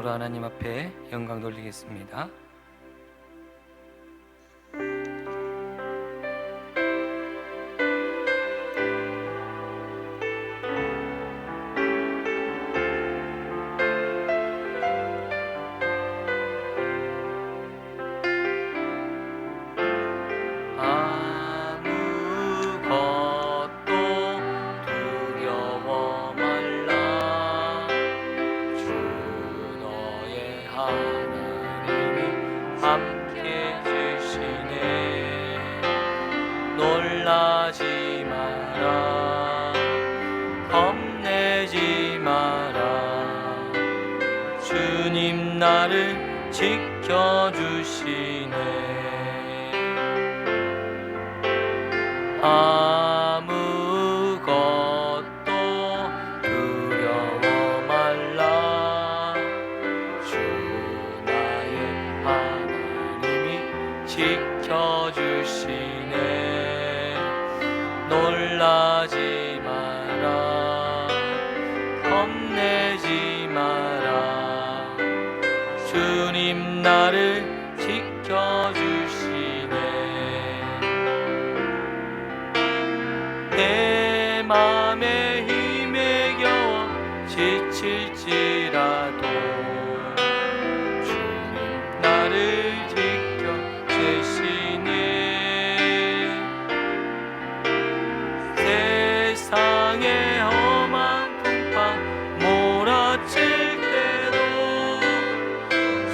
찬송으로 하나님 앞에 영광 돌리겠습니다. 놀라지 마라, 겁내지 마라. 주님 나를 지켜주시네. 아무것도 두려워 말라. 주 나의 하나님이 지켜주시네. 놀라지 마라, 겁내지 마라. 주님 나를 지켜주시네. 내 맘에 힘에 겨워 지칠지라도 주님 나를 지켜주시네. 세상의 험한 풍파 몰아칠 때도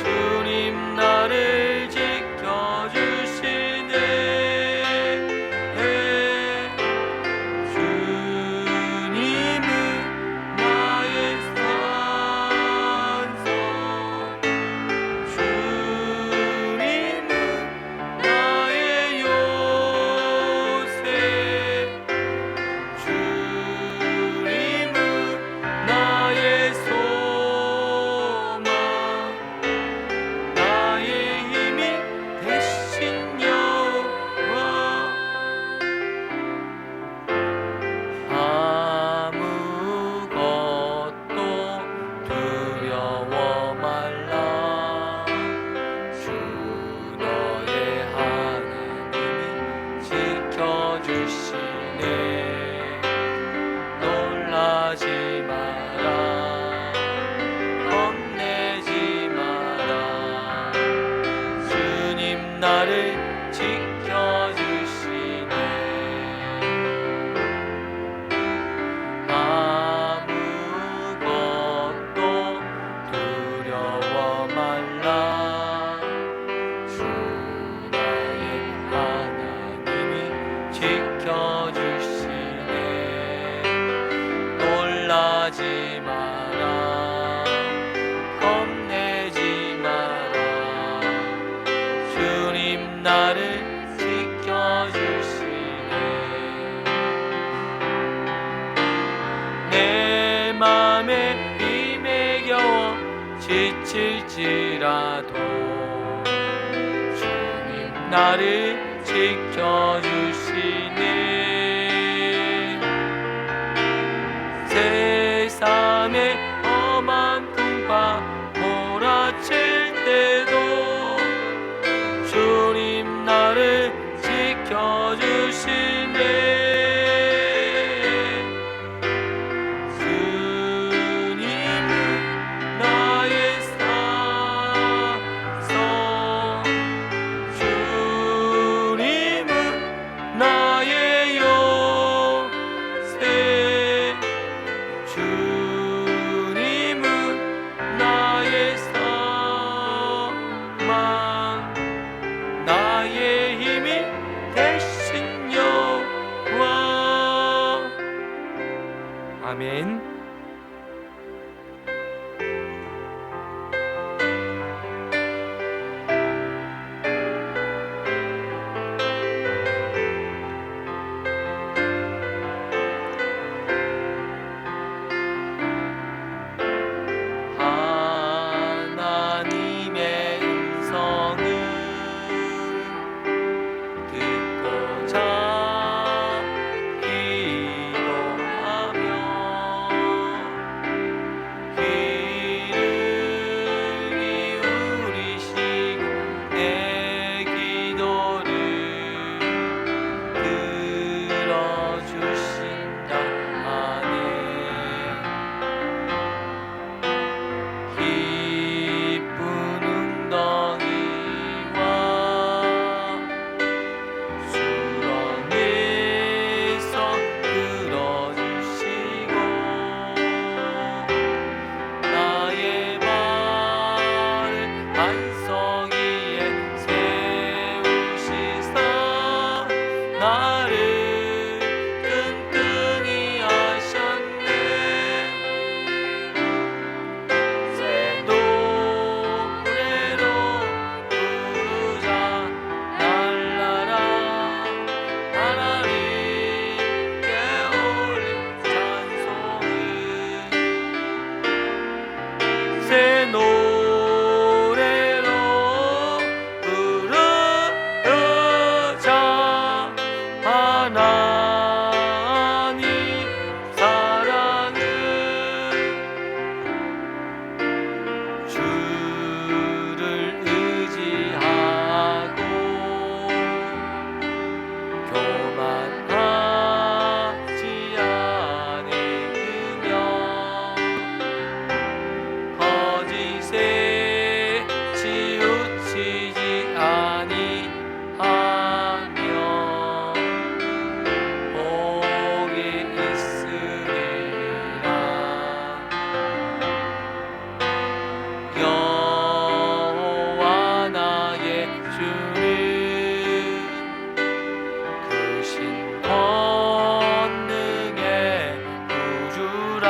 주님 나를 지켜주시네. 주님은 나의 산성, 주님은 나의 요새, 주님은 나의 소망, 나의 힘이 되신 여호와. 아무것도 두려워 말라. 주 너의 하나님이 지켜주시네. 놀라지 마라, 겁내지 마라. 주님 나를 지켜주시네. 아무것도 두려워 말라. 주 나의 하나님이 지켜주시네. 놀라지 마라, 겁내지 마라. 주님 나를 지켜주시네. 내 맘에 힘에 겨워 지칠지라도 주님 나를 지켜주시네. 세상의 험한 풍파 몰아칠 때도 주님 나를 지켜주시네. 주님은 나의 산성, 주님은 나의 요새, 주님은 나의 소망, 나의 힘이 되신 여호와. 아멘. 하나님의 음성을 듣고자 기도하며 나를 든든히 하셨네. 새 노래로 부르자 날라라. 하나님께 올린 찬송을. 새 노래로 부르자 하나님 사랑을. 주를 의지하고 교만하지 않으며 거짓에 치우치지 아니하며 복이 있으리라. 여호와 나의 주는 크신 권능의 구주라.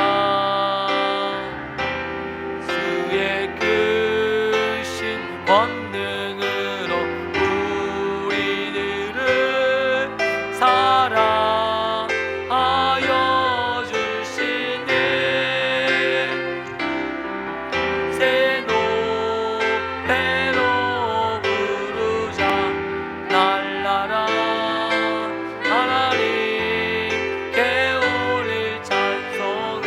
주의 크신 권능으로 우리들을 사랑하여 주시네. 새 노래로 부르자 날라라. 하나님께 올릴 찬송을.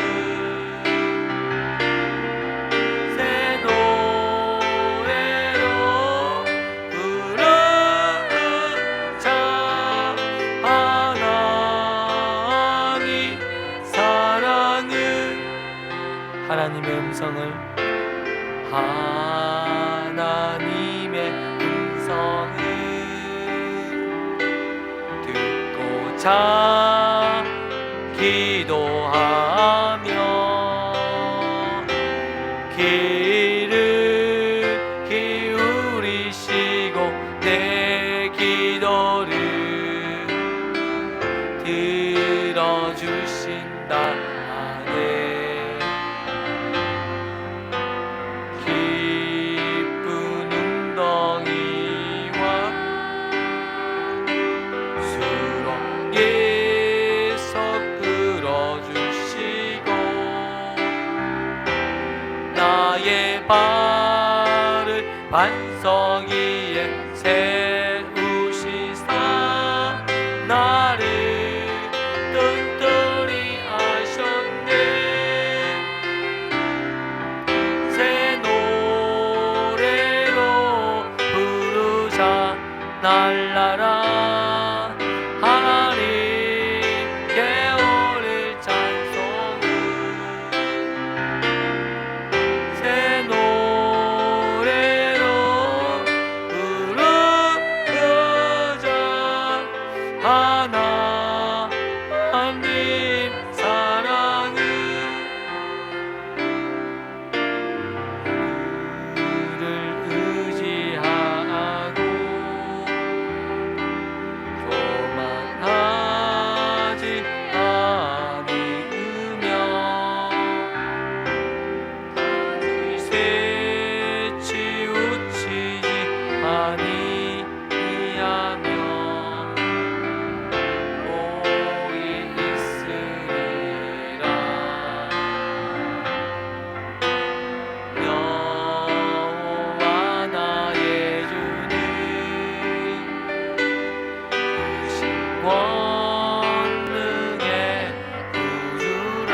새 노래로 부르자 하나님 사랑을. 하나님의 음성을 하나님의 음성을 듣고자 기도하며 귀를 기울이시고 내 기도를 들어주신다네. 깊은 웅덩이와 수렁에서 끌어주시고 나의 발을 반석 위에 세우시사 나를 든든히 하셨네. 새 노래로 부르자 날라라. 하나님께 올릴 찬송을. 새 노래로 부르자 하나님 사랑을. 그를 의지하고 교만하지 않으며 거짓에 치우치지 아니하며 복이 있으리라. 여호와 나의 주는 크신 권능의 구주라.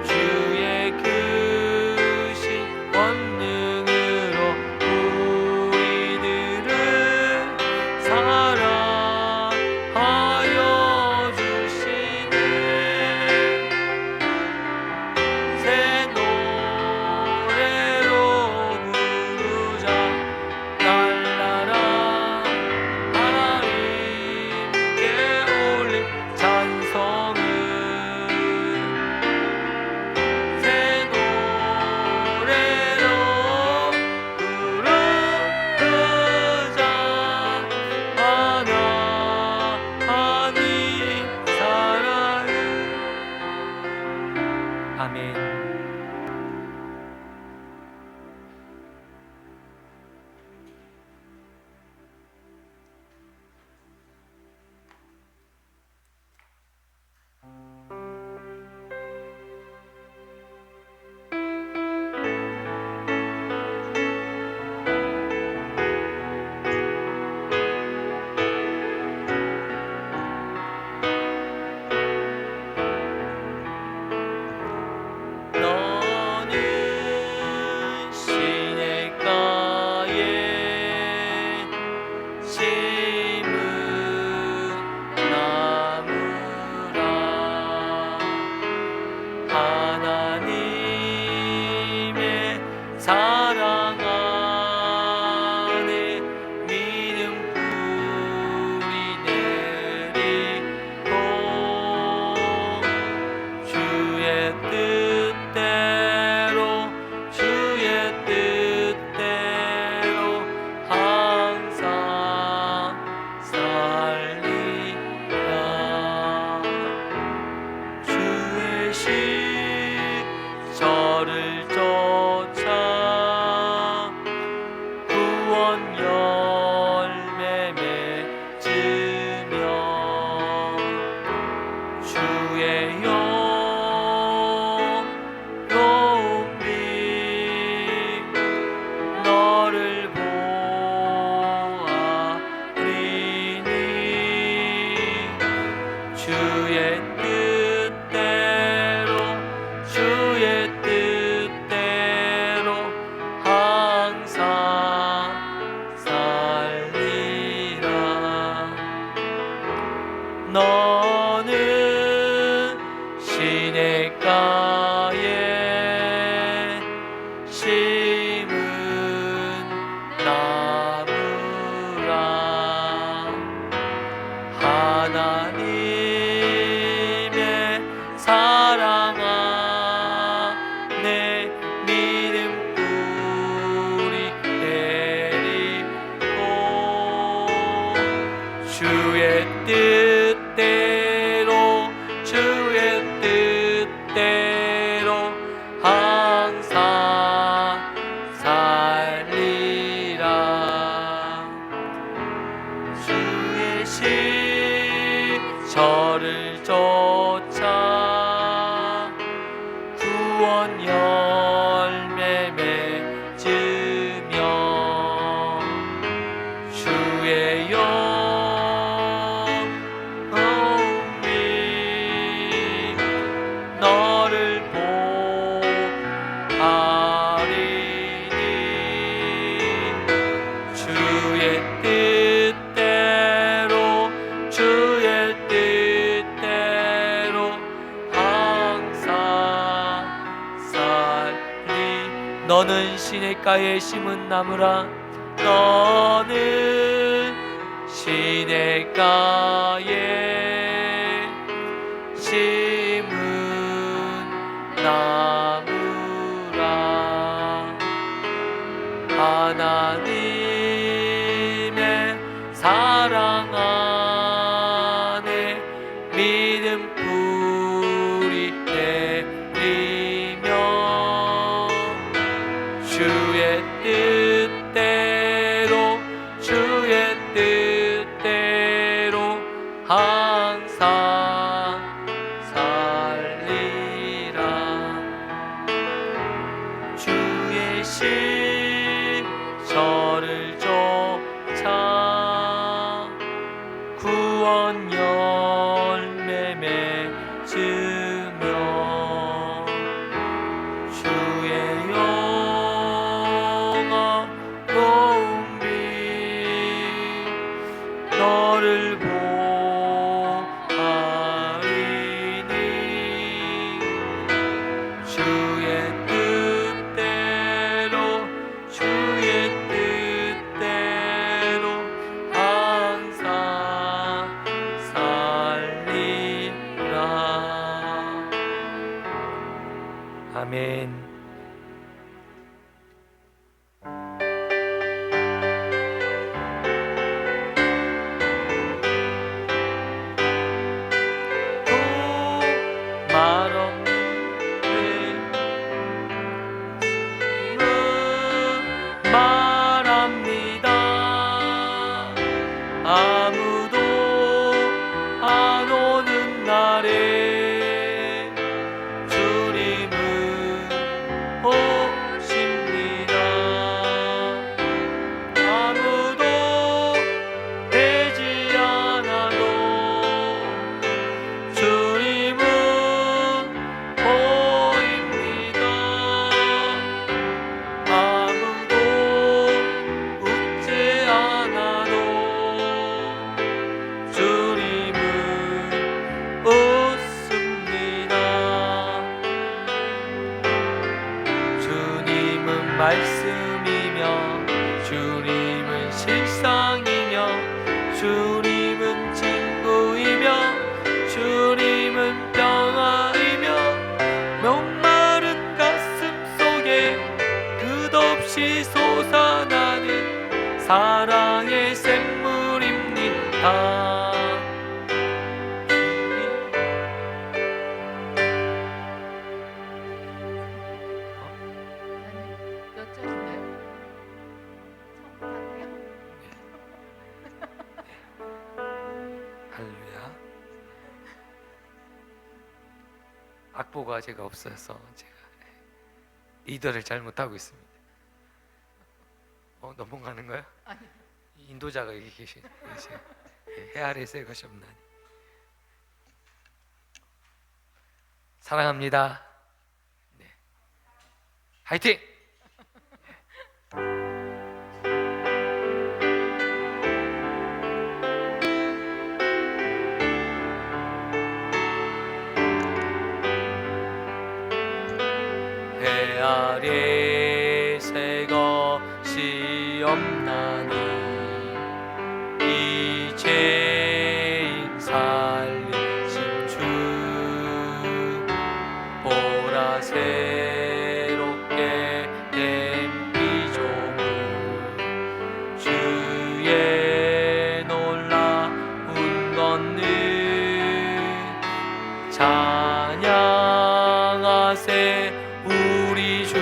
주의 크신 권능으로 우리들을 사랑하여 주시네. 새 노래로 부르자 날라라. 하나님 맺으며 주의 영롱 빛 너를 보아리니 주의 뜻대로 항상 살리라. 너는 시냇가에 심은 나무라. 하나님의 사랑 안에 믿음 뿌리 내리고 주의 뜻대로 항상 살리라. 주의 시절을 쫓아 구원 열매 맺으며 주의 영롱 빛 너를 보아리니 주의 뜻대로 항상 살리. 너는 시냇가에 심은 나무라. 너는 시냇가에 심은 나무라. 하나님의 사랑 안에 믿음 뿌리 내리며 주의 뜻대로 항상 살리라. 주의 시절을 쫓아 구원 열매 맺으며 주의 영롱 빛 너를 보아리니 주의 뜻대로 항상 살리라. 아멘. 말합니다. 아무도 안 오는 날에 주님은 오십니다. 아무도 되지 않아도 주님은 보입니다. 아무도 웃지 않아도 주님은 웃습니다. 주님은 말씀이며 주님은 실상이며 주님은 친구이며 주님은 평화이며 목마른 가슴 속에 끝없이 솟아나는 사랑의 샘물입니다. 몇 절인데요? 처음부터 할게요. 할렐루야. 악보가 제가 없어서 제가 리더를 잘 못하고 있습니다. 넘어가는 거야? 아니. 인도자가 여기 계세요. 해 아래 새 것이 없나니. 사랑합니다. 네. 화이팅! 해 아래 새 것이 없나니 이제인 살리신 주 보라 새롭게 된 피조물 주의 놀라운 권능 찬양하세 우리 주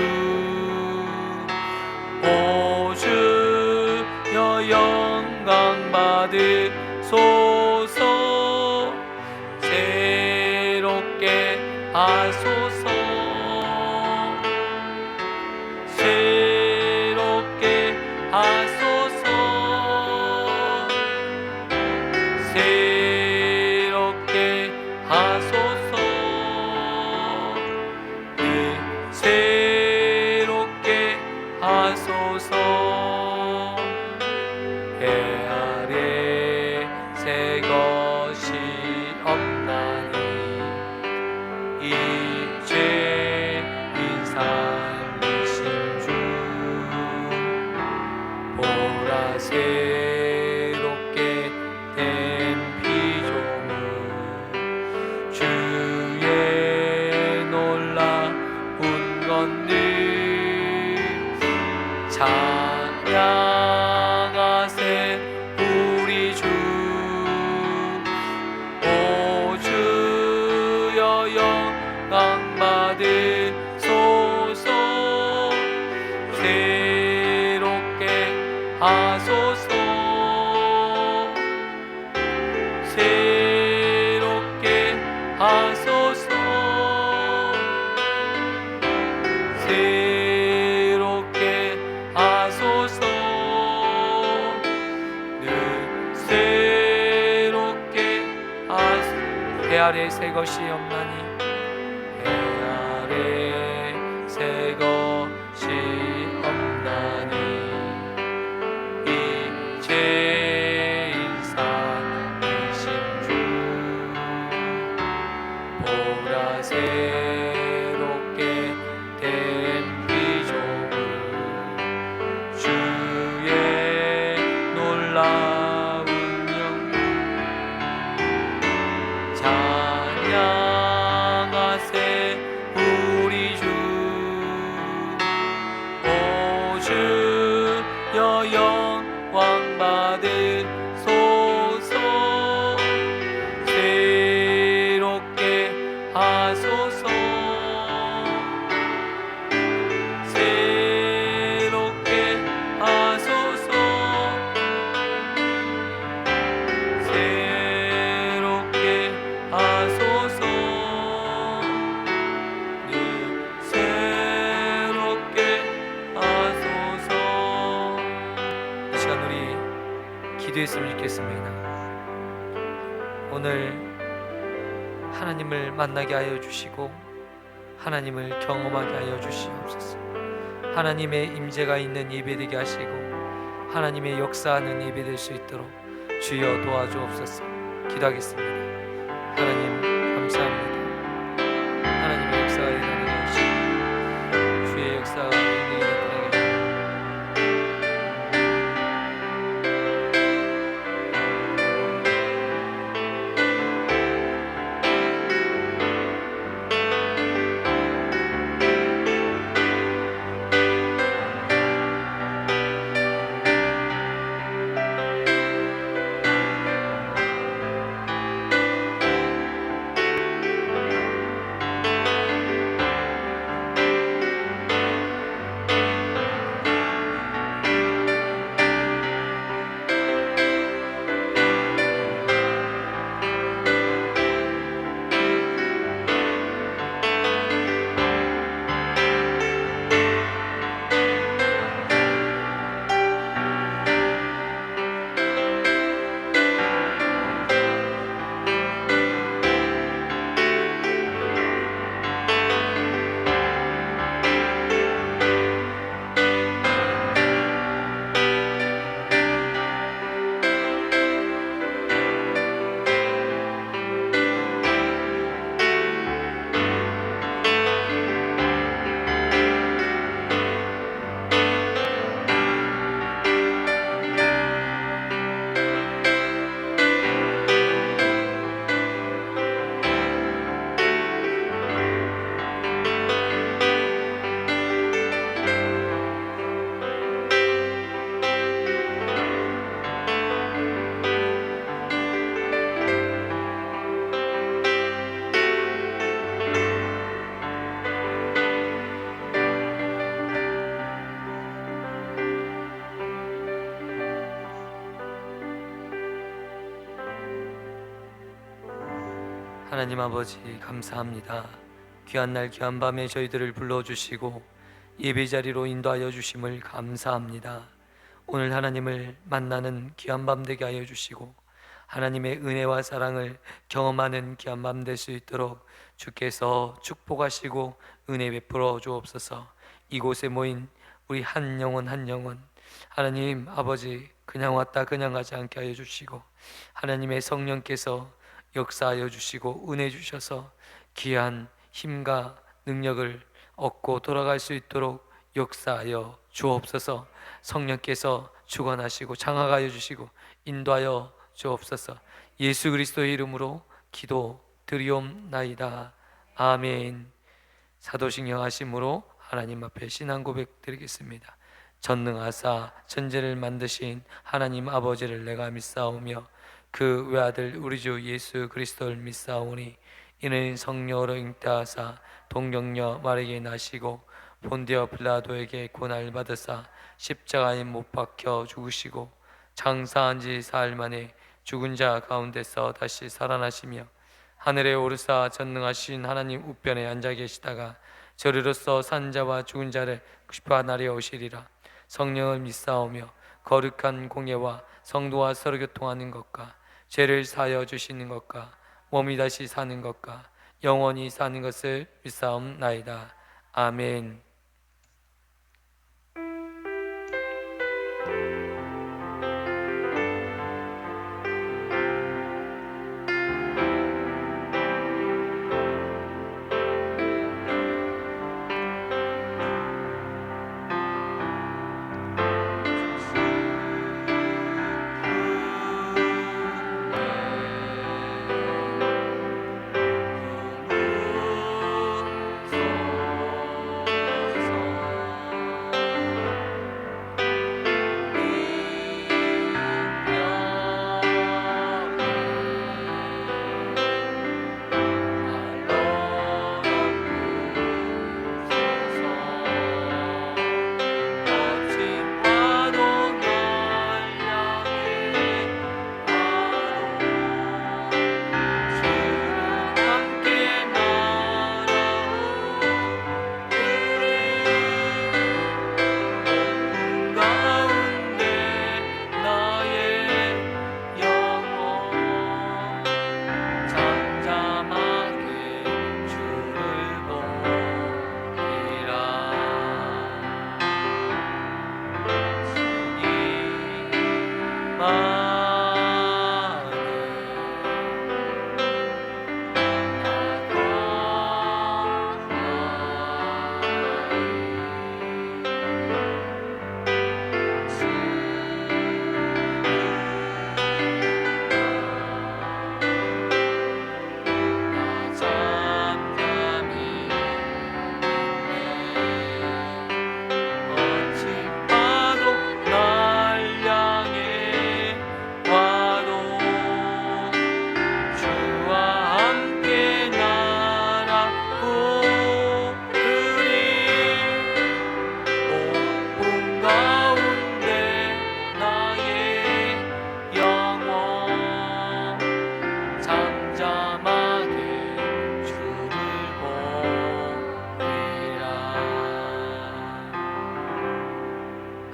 오 주여 영광 받으소서 새롭게 하소서 새롭게 하소서 새롭게 하소서 네, 새롭게 하소서 해 아래 새 것이 없나니 이제 인살리신 주 보라 새롭게 된 피조물 주의 놀라운 권능 찬양하세 우리 주 오 주여 영광 받으소서 새롭게 하소서 새롭게 하소서 새롭게 하소서 늘 새롭게 하소서 해 아래 새 것이 없나니 해 아래 새 것이 없나니 이제 인살리신 주 보라 새롭게 된 피조물 주의 놀라운 영광 찬양하세 우리 주 오 주여 영광 받으소서 새롭게 하소서 새롭게 하소서 새롭게 하소서 네, 새롭게 하소서 이 시간 우리 기도했으면 좋겠습니다. 오늘 하나님을 만나게 하여 주시고 하나님을 경험하게 하여 주시옵소서. 하나님의 임재가 있는 예배되게 하시고 하나님의 역사하는 예배될 수 있도록 주여 도와주옵소서. 기도하겠습니다. 하나님 감사합니다. 하나님의 역사가 일어나게 하시고 주의 역사가 일어나게 하시고 하나님 아버지 감사합니다. 귀한 날 귀한 밤에 저희들을 불러주시고 예배 자리로 인도하여 주심을 감사합니다. 오늘 하나님을 만나는 귀한 밤 되게 하여 주시고 하나님의 은혜와 사랑을 경험하는 귀한 밤 될 수 있도록 주께서 축복하시고 은혜 베풀어 주옵소서. 이곳에 모인 우리 한 영혼 한 영혼 하나님 아버지 그냥 왔다 그냥 가지 않게 하여 주시고 하나님의 성령께서 역사하여 주시고 은혜 주셔서 귀한 힘과 능력을 얻고 돌아갈 수 있도록 역사하여 주옵소서. 성령께서 주관하시고 장악하여 주시고 인도하여 주옵소서. 예수 그리스도의 이름으로 기도드리옵나이다. 아멘. 사도신경 하심으로 하나님 앞에 신앙 고백 드리겠습니다. 전능하사 천지를 만드신 하나님 아버지를 내가 믿사오며 그 외아들 우리 주 예수 그리스도를 믿사오니 이는 성령으로 잉태하사 동정녀 마리아에게 나시고 본디오 빌라도에게 고난을 받으사 십자가에 못 박혀 죽으시고 장사한 지 사흘 만에 죽은 자 가운데서 다시 살아나시며 하늘에 오르사 전능하신 하나님 우편에 앉아 계시다가 저리로서 산 자와 죽은 자를 심판하려 오시리라. 성령을 믿사오며 거룩한 공예와 성도와 서로 교통하는 것과 죄를 사하여 주시는 것과 몸이 다시 사는 것과 영원히 사는 것을 믿사옵나이다. 아멘.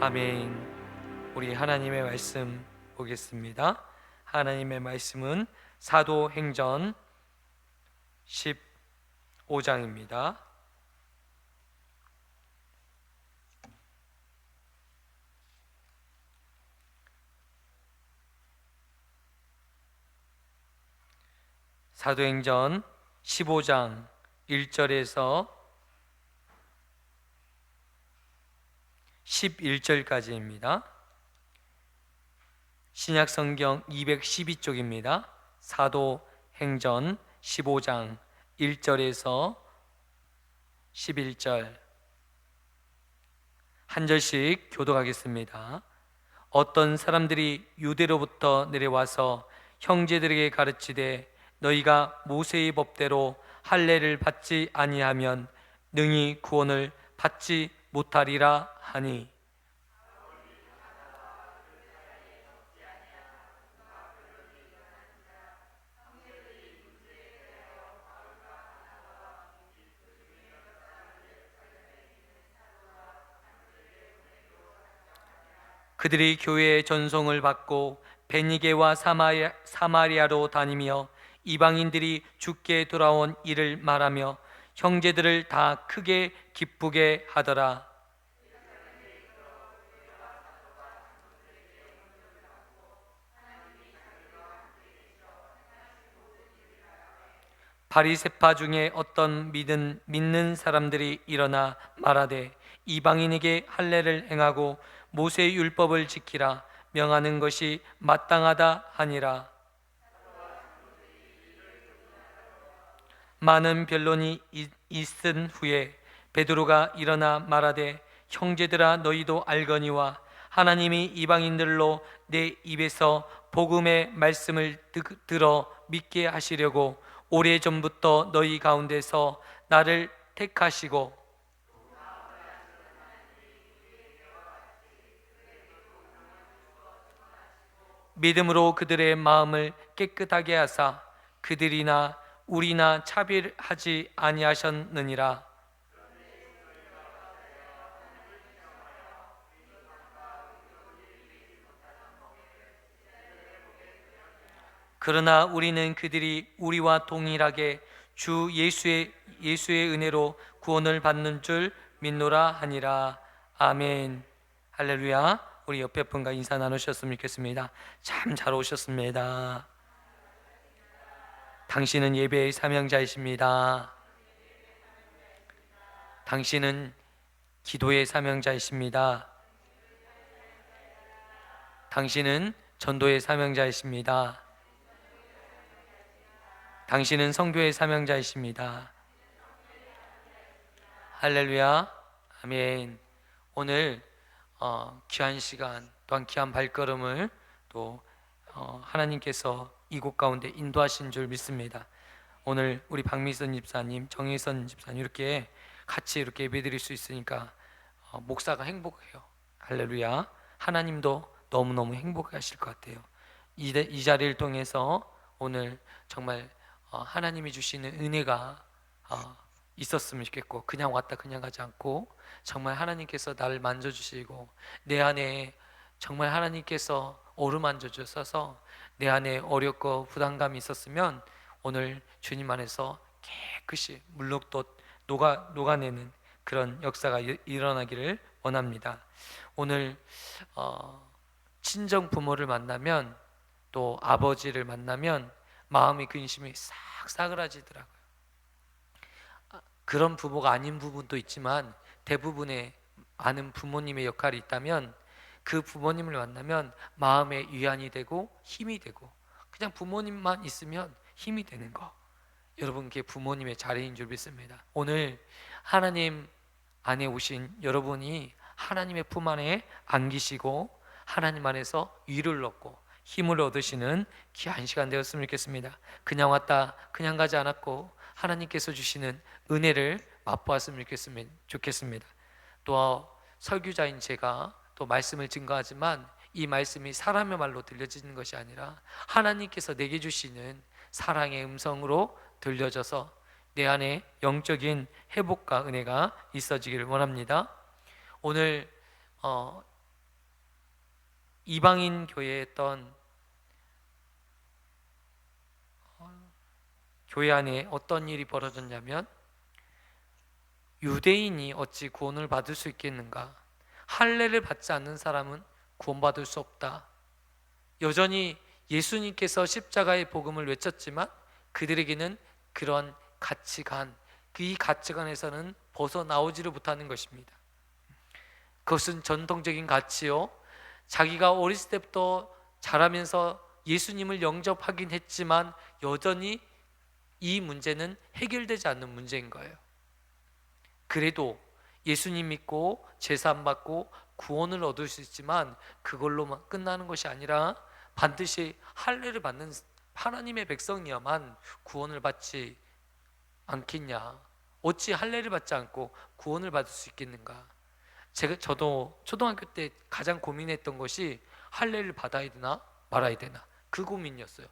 아멘. 우리 하나님의 말씀 보겠습니다. 하나님의 말씀은 사도행전 15장입니다. 사도행전 15장 1절에서 11절까지입니다. 신약성경 212쪽입니다. 사도행전 15장 1절에서 11절 한 절씩 교독하겠습니다. 어떤 사람들이 유대로부터 내려와서 형제들에게 가르치되 너희가 모세의 법대로 할례를 받지 아니하면 능히 구원을 받지 못하리라 하니 그들이 교회의 전송을 받고 베니게와 사마리아로 다니며 이방인들이 주께 돌아온 일을 말하며 형제들을 다 크게 기쁘게 하더라. 바리새파 중에 어떤 믿는 사람들이 일어나 말하되 이방인에게 할례를 행하고 모세의 율법을 지키라 명하는 것이 마땅하다 하니라. 많은 변론이 있은 후에 베드로가 일어나 말하되 형제들아 너희도 알거니와 하나님이 이방인들로 내 입에서 복음의 말씀을 들어 믿게 하시려고 오래전부터 너희 가운데서 나를 택하시고 믿음으로 그들의 마음을 깨끗하게 하사 그들이나 우리나 차별하지 아니하셨느니라. 그러나 우리는 그들이 우리와 동일하게 주 예수의 은혜로 구원을 받는 줄 믿노라 하니라. 아멘. 할렐루야. 우리 옆에 분과 인사 나누셨으면 좋겠습니다. 참 잘 오셨습니다. 당신은 예배의 사명자이십니다. 당신은 기도의 사명자이십니다. 당신은 전도의 사명자이십니다. 당신은 선교의 사명자이십니다. 할렐루야. 아멘. 오늘 귀한 시간 또한 귀한 발걸음을 또 하나님께서 이곳 가운데 인도하신 줄 믿습니다. 오늘 우리 박미선 집사님, 정혜선 집사님 이렇게 같이 이렇게 예배드릴 수 있으니까 목사가 행복해요. 할렐루야. 하나님도 너무너무 행복하실 것 같아요. 이 자리를 통해서 오늘 정말 하나님이 주시는 은혜가 있었으면 좋겠고, 그냥 왔다 그냥 가지 않고 정말 하나님께서 나를 만져주시고 내 안에 정말 하나님께서 어루만져 주셔서 내 안에 어렵고 부담감이 있었으면 오늘 주님 안에서 깨끗이 물럭도 녹아내는 그런 역사가 일어나기를 원합니다. 오늘 친정 부모를 만나면 또 아버지를 만나면 마음의 근심이 싹 사그라지더라고요. 그런 부모가 아닌 부분도 있지만 대부분의 아는 부모님의 역할이 있다면 그 부모님을 만나면 마음의 위안이 되고 힘이 되고, 그냥 부모님만 있으면 힘이 되는 거, 여러분 그게 부모님의 자리인 줄 믿습니다. 오늘 하나님 안에 오신 여러분이 하나님의 품 안에 안기시고 하나님 안에서 위를 얻고 힘을 얻으시는 귀한 시간 되었으면 좋겠습니다. 그냥 왔다 그냥 가지 않았고 하나님께서 주시는 은혜를 맛보았으면 좋겠습니다. 또 설교자인 제가 또 말씀을 증거하지만 이 말씀이 사람의 말로 들려지는 것이 아니라 하나님께서 내게 주시는 사랑의 음성으로 들려져서 내 안에 영적인 회복과 은혜가 있어지기를 원합니다. 오늘 이방인 교회에 있던 교회 안에 어떤 일이 벌어졌냐면, 유대인이 어찌 구원을 받을 수 있겠는가? 할례를 받지 않는 사람은 구원받을 수 없다. 여전히 예수님께서 십자가의 복음을 외쳤지만 그들에게는 그런 가치관, 이 가치관에서는 벗어나오지를 못하는 것입니다. 그것은 전통적인 가치요, 자기가 어렸을 때부터 자라면서 예수님을 영접하긴 했지만 여전히 이 문제는 해결되지 않는 문제인 거예요. 그래도 예수님 믿고 제사 받고 구원을 얻을 수 있지만 그걸로만 끝나는 것이 아니라 반드시 할례를 받는 하나님의 백성이야만 구원을 받지 않겠냐? 어찌 할례를 받지 않고 구원을 받을 수 있겠는가? 저도 초등학교 때 가장 고민했던 것이 할례를 받아야 되나 말아야 되나, 그 고민이었어요.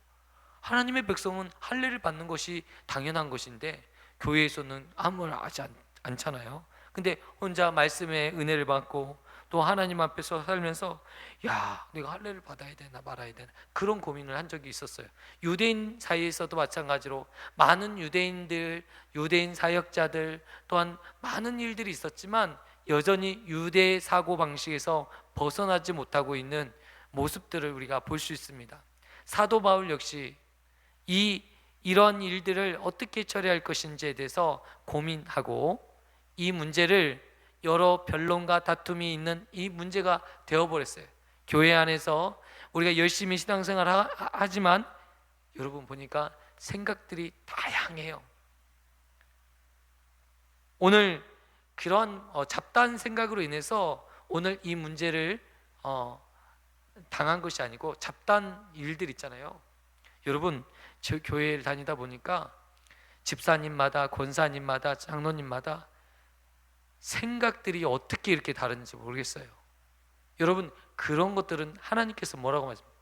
하나님의 백성은 할례를 받는 것이 당연한 것인데 교회에서는 아무나 하지 않잖아요. 근데 혼자 말씀의 은혜를 받고 또 하나님 앞에서 살면서 야, 내가 할례를 받아야 되나 말아야 되나 그런 고민을 한 적이 있었어요. 유대인 사이에서도 마찬가지로 많은 유대인들, 유대인 사역자들 또한 많은 일들이 있었지만 여전히 유대 사고 방식에서 벗어나지 못하고 있는 모습들을 우리가 볼 수 있습니다. 사도 바울 역시 이런 일들을 어떻게 처리할 것인지에 대해서 고민하고 이 문제를 여러 변론과 다툼이 있는 이 문제가 되어버렸어요. 교회 안에서 우리가 열심히 신앙생활 하지만 여러분 보니까 생각들이 다양해요. 오늘 그런 잡다한 생각으로 인해서 오늘 이 문제를 당한 것이 아니고 잡다한 일들 있잖아요. 여러분 저 교회를 다니다 보니까 집사님마다 권사님마다 장로님마다 생각들이 어떻게 이렇게 다른지 모르겠어요. 여러분 그런 것들은 하나님께서 뭐라고 말씀하십니까?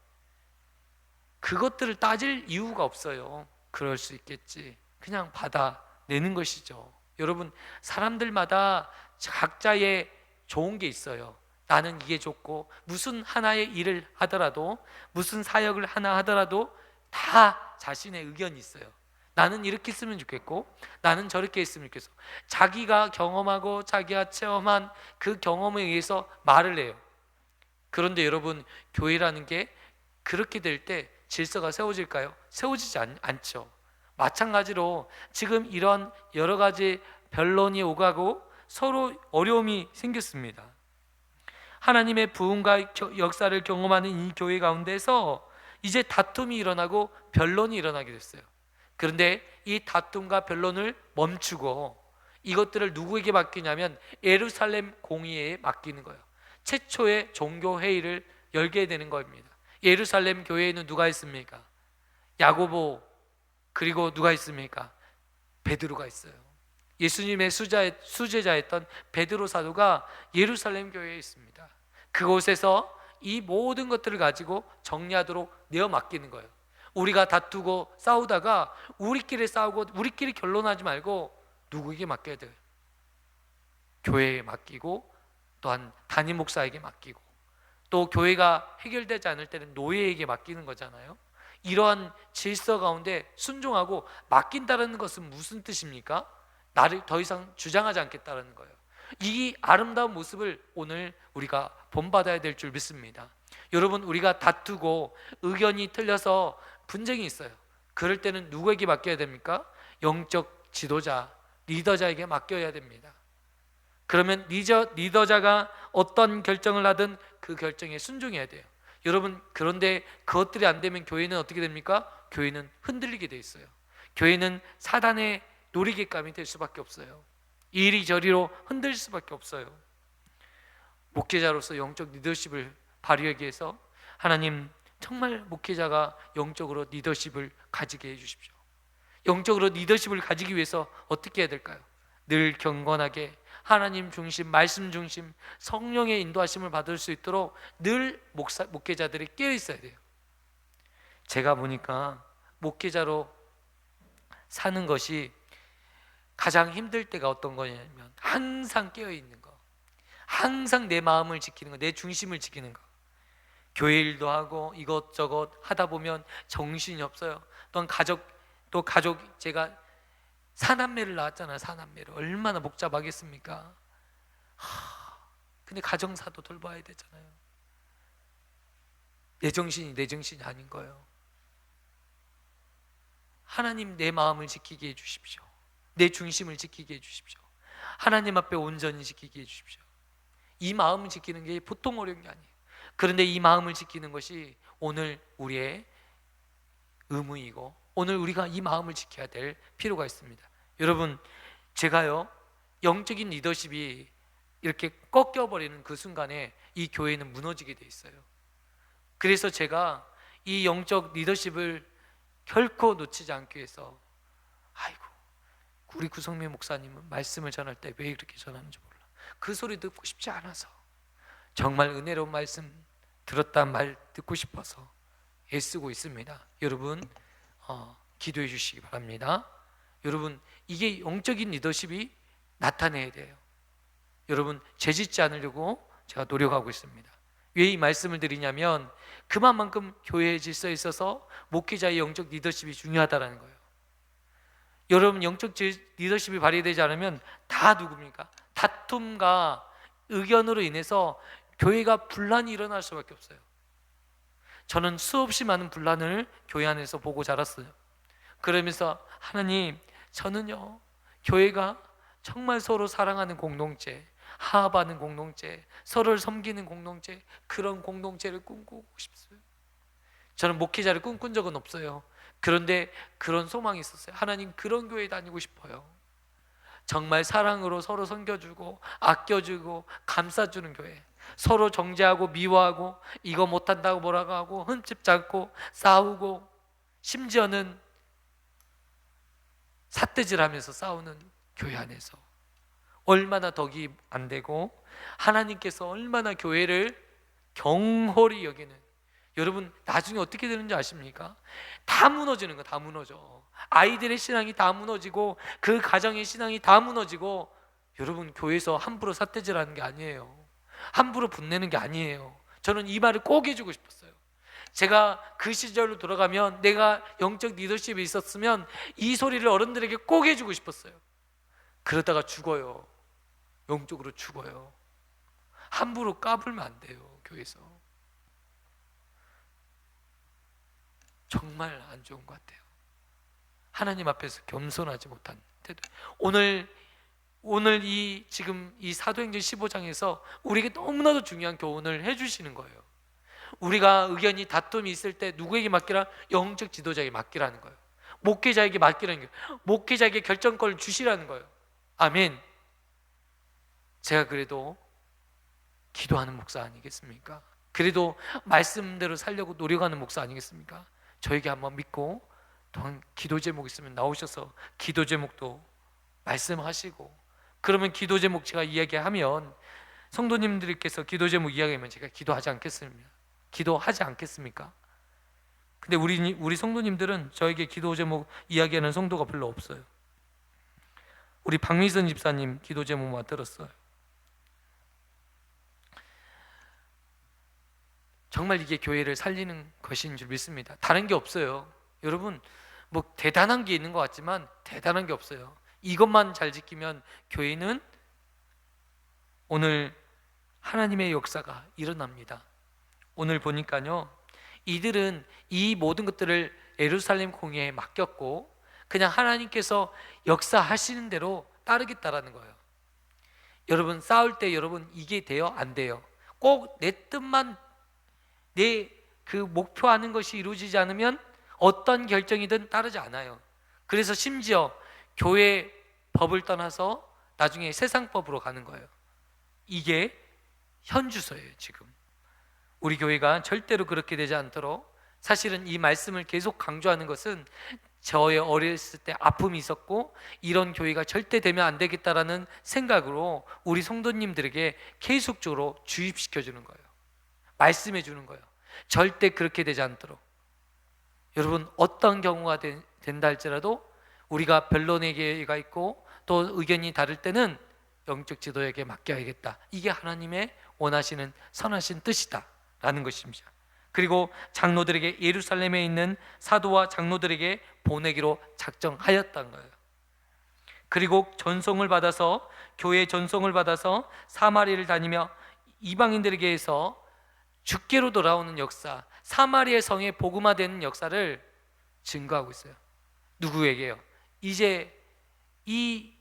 그것들을 따질 이유가 없어요. 그럴 수 있겠지, 그냥 받아내는 것이죠. 여러분 사람들마다 각자의 좋은 게 있어요. 나는 이게 좋고, 무슨 하나의 일을 하더라도, 무슨 사역을 하나 하더라도 다 자신의 의견이 있어요. 나는 이렇게 했으면 좋겠고, 나는 저렇게 했으면 좋겠어. 자기가 경험하고 자기가 체험한 그 경험에 의해서 말을 해요. 그런데 여러분 교회라는 게 그렇게 될 때 질서가 세워질까요? 세워지지 않죠. 마찬가지로 지금 이런 여러 가지 변론이 오가고 서로 어려움이 생겼습니다. 하나님의 부흥과 역사를 경험하는 이 교회 가운데서 이제 다툼이 일어나고 변론이 일어나게 됐어요. 그런데 이 다툼과 변론을 멈추고 이것들을 누구에게 맡기냐면 예루살렘 공의회에 맡기는 거예요. 최초의 종교회의를 열게 되는 겁니다. 예루살렘 교회에는 누가 있습니까? 야고보, 그리고 누가 있습니까? 베드로가 있어요. 예수님의 수제자였던 베드로 사도가 예루살렘 교회에 있습니다. 그곳에서 이 모든 것들을 가지고 정리하도록 내어 맡기는 거예요. 우리가 다투고 싸우다가 우리끼리 싸우고 우리끼리 결론하지 말고 누구에게 맡겨야 돼요? 교회에 맡기고, 또한 담임 목사에게 맡기고, 또 교회가 해결되지 않을 때는 노예에게 맡기는 거잖아요. 이러한 질서 가운데 순종하고 맡긴다는 것은 무슨 뜻입니까? 나를 더 이상 주장하지 않겠다는 거예요. 이 아름다운 모습을 오늘 우리가 본받아야 될 줄 믿습니다. 여러분 우리가 다투고 의견이 틀려서 분쟁이 있어요. 그럴 때는 누구에게 맡겨야 됩니까? 영적 지도자, 리더자에게 맡겨야 됩니다. 그러면 리더자가 어떤 결정을 하든 그 결정에 순종해야 돼요. 여러분 그런데 그것들이 안 되면 교회는 어떻게 됩니까? 교회는 흔들리게 돼 있어요. 교회는 사단의 놀이개감이 될 수밖에 없어요. 이리저리로 흔들 수밖에 없어요. 목회자로서 영적 리더십을 발휘하기 위해서 하나님 정말 목회자가 영적으로 리더십을 가지게 해주십시오. 영적으로 리더십을 가지기 위해서 어떻게 해야 될까요? 늘 경건하게 하나님 중심, 말씀 중심, 성령의 인도하심을 받을 수 있도록 늘 목회자들이 깨어 있어야 돼요. 제가 보니까 목회자로 사는 것이 가장 힘들 때가 어떤 거냐면 항상 깨어 있는 거, 항상 내 마음을 지키는 거, 내 중심을 지키는 거. 교회 일도 하고 이것저것 하다 보면 정신이 없어요. 또한 가족 제가 사남매를 낳았잖아요. 사남매를 얼마나 복잡하겠습니까? 근데 가정사도 돌봐야 되잖아요. 내 정신이 아닌 거예요. 하나님 내 마음을 지키게 해주십시오. 내 중심을 지키게 해주십시오. 하나님 앞에 온전히 지키게 해주십시오. 이 마음을 지키는 게 보통 어려운 게 아니에요. 그런데 이 마음을 지키는 것이 오늘 우리의 의무이고, 오늘 우리가 이 마음을 지켜야 될 필요가 있습니다. 여러분 제가요 영적인 리더십이 이렇게 꺾여버리는 그 순간에 이 교회는 무너지게 돼 있어요. 그래서 제가 이 영적 리더십을 결코 놓치지 않기 위해서, 아이고 우리 구성민 목사님은 말씀을 전할 때 왜 이렇게 전하는지 몰라, 그 소리 듣고 싶지 않아서, 정말 은혜로운 말씀 들었단 말 듣고 싶어서 애쓰고 있습니다. 여러분 기도해 주시기 바랍니다. 여러분 이게 영적인 리더십이 나타내야 돼요. 여러분 죄짓지 않으려고 제가 노력하고 있습니다. 왜 이 말씀을 드리냐면 그만큼 교회의 질서에 있어서 목회자의 영적 리더십이 중요하다는 거예요. 여러분, 영적 리더십이 발휘되지 않으면 다 누굽니까? 다툼과 의견으로 인해서 교회가 분란이 일어날 수밖에 없어요. 저는 수없이 많은 분란을 교회 안에서 보고 자랐어요. 그러면서 하나님, 저는요 교회가 정말 서로 사랑하는 공동체, 화합하는 공동체, 서로를 섬기는 공동체, 그런 공동체를 꿈꾸고 싶어요. 저는 목회자를 꿈꾼 적은 없어요. 그런데 그런 소망이 있었어요. 하나님, 그런 교회 다니고 싶어요. 정말 사랑으로 서로 섬겨주고 아껴주고 감싸주는 교회, 서로 정죄하고 미워하고 이거 못한다고 뭐라고 하고 흠집 잡고 싸우고 심지어는 삿대질하면서 싸우는 교회 안에서 얼마나 덕이 안 되고 하나님께서 얼마나 교회를 경홀히 여기는, 여러분 나중에 어떻게 되는지 아십니까? 다 무너지는 거, 다 무너져. 아이들의 신앙이 다 무너지고 그 가정의 신앙이 다 무너지고, 여러분 교회에서 함부로 삿대질하는 게 아니에요. 함부로 분내는 게 아니에요. 저는 이 말을 꼭 해주고 싶었어요. 제가 그 시절로 돌아가면, 내가 영적 리더십이 있었으면 이 소리를 어른들에게 꼭 해주고 싶었어요. 그러다가 죽어요. 영적으로 죽어요. 함부로 까불면 안 돼요. 교회에서 정말 안 좋은 것 같아요. 하나님 앞에서 겸손하지 못한 태도. 오늘 지금 이 사도행전 15장에서 우리에게 너무나도 중요한 교훈을 해주시는 거예요. 우리가 의견이 다툼이 있을 때 누구에게 맡기라? 영적 지도자에게 맡기라는 거예요. 목회자에게 맡기라는 거예요. 목회자에게 결정권을 주시라는 거예요. 아멘. 제가 그래도 기도하는 목사 아니겠습니까? 그래도 말씀대로 살려고 노력하는 목사 아니겠습니까? 저에게 한번 믿고 또한 기도 제목 있으면 나오셔서 기도 제목도 말씀하시고, 그러면 기도 제목 제가 이야기하면 성도님들께서 기도 제목 이야기하면 제가 기도하지 않겠습니까? 기도하지 않겠습니까? 근데 우리 성도님들은 저에게 기도 제목 이야기하는 성도가 별로 없어요. 우리 박미선 집사님 기도 제목만 들었어요. 정말 이게 교회를 살리는 것인 줄 믿습니다. 다른 게 없어요. 여러분, 뭐 대단한 게 있는 것 같지만 대단한 게 없어요. 이것만 잘 지키면 교회는 오늘 하나님의 역사가 일어납니다. 오늘 보니까요, 이들은 이 모든 것들을 예루살렘 공회에 맡겼고 그냥 하나님께서 역사하시는 대로 따르겠다라는 거예요. 여러분, 싸울 때 여러분 이게 돼요? 안 돼요? 꼭 내 뜻만, 내 그 목표하는 것이 이루어지지 않으면 어떤 결정이든 따르지 않아요. 그래서 심지어 교회 법을 떠나서 나중에 세상법으로 가는 거예요. 이게 현주소예요. 지금 우리 교회가 절대로 그렇게 되지 않도록, 사실은 이 말씀을 계속 강조하는 것은 저의 어렸을 때 아픔이 있었고 이런 교회가 절대 되면 안 되겠다라는 생각으로 우리 성도님들에게 계속적으로 주입시켜 주는 거예요. 말씀해 주는 거예요. 절대 그렇게 되지 않도록. 여러분, 어떤 경우가 된다 할지라도 우리가 변론의 기회가 있고 또 의견이 다를 때는 영적 지도에게 맡겨야겠다. 이게 하나님의 원하시는 선하신 뜻이다 라는 것입니다. 그리고 장로들에게, 예루살렘에 있는 사도와 장로들에게 보내기로 작정하였던 거예요. 그리고 전송을 받아서, 교회의 전송을 받아서 사마리아를 다니며 이방인들에게서 주께로 돌아오는 역사, 사마리아 성의 복음화되는 역사를 증거하고 있어요. 누구에게요? 이제 이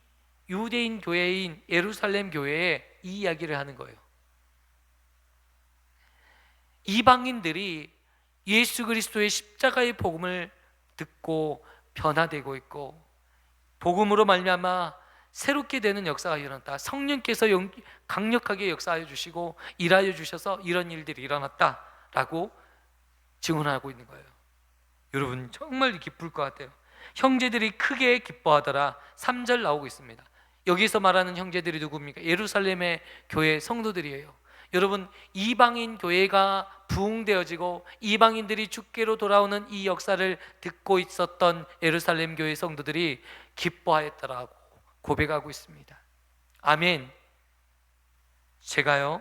유대인 교회인 예루살렘 교회에 이 이야기를 하는 거예요. 이방인들이 예수 그리스도의 십자가의 복음을 듣고 변화되고 있고 복음으로 말미암아 새롭게 되는 역사가 일어났다. 성령께서 강력하게 역사하여 주시고 일하여 주셔서 이런 일들이 일어났다라고 증언하고 있는 거예요. 여러분, 정말 기쁠 것 같아요. 형제들이 크게 기뻐하더라. 3절 나오고 있습니다. 여기서 말하는 형제들이 누굽니까? 예루살렘의 교회 성도들이에요. 여러분, 이방인 교회가 부흥되어지고 이방인들이 주께로 돌아오는 이 역사를 듣고 있었던 예루살렘 교회 성도들이 기뻐하였더라고 고백하고 있습니다. 아멘. 제가요,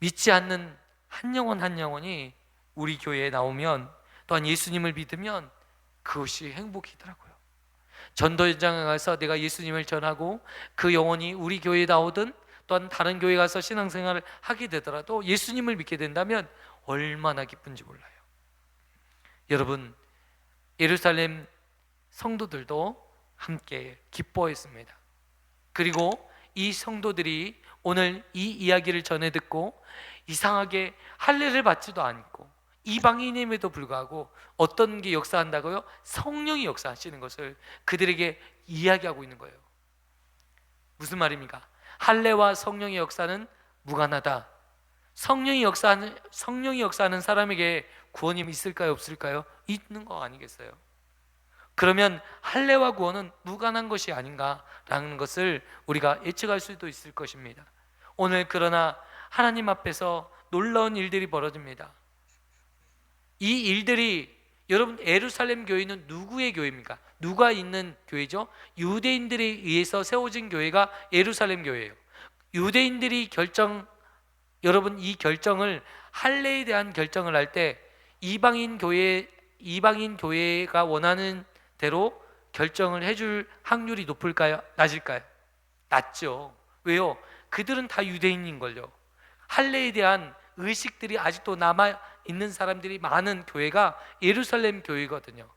믿지 않는 한 영혼 한 영혼이 우리 교회에 나오면, 또한 예수님을 믿으면 그것이 행복이더라고요. 전도 현장에 가서 내가 예수님을 전하고 그 영혼이 우리 교회에 나오든 또한 다른 교회 가서 신앙생활을 하게 되더라도 예수님을 믿게 된다면 얼마나 기쁜지 몰라요. 여러분, 예루살렘 성도들도 함께 기뻐했습니다. 그리고 이 성도들이 오늘 이 이야기를 전해 듣고 이상하게 할례를 받지도 않고 이방인임에도 불구하고 어떤 게 역사한다고요? 성령이 역사하시는 것을 그들에게 이야기하고 있는 거예요. 무슨 말입니까? 할례와 성령의 역사는 무관하다. 성령이 역사하는 사람에게 구원이 있을까요, 없을까요? 있는 거 아니겠어요? 그러면 할례와 구원은 무관한 것이 아닌가라는 것을 우리가 예측할 수도 있을 것입니다. 오늘 그러나 하나님 앞에서 놀라운 일들이 벌어집니다. 이 일들이, 여러분, 예루살렘 교회는 누구의 교회입니까? 누가 있는 교회죠? 유대인들에 의해서 세워진 교회가 예루살렘 교회예요. 유대인들이 여러분, 이 결정을, 할례에 대한 결정을 할 때 이방인 교회가 원하는 대로 결정을 해줄 확률이 높을까요? 낮을까요? 낮죠. 왜요? 그들은 다 유대인인걸요. 할례에 대한 의식들이 아직도 남아있는 사람들이 많은 교회가 예루살렘 교회거든요.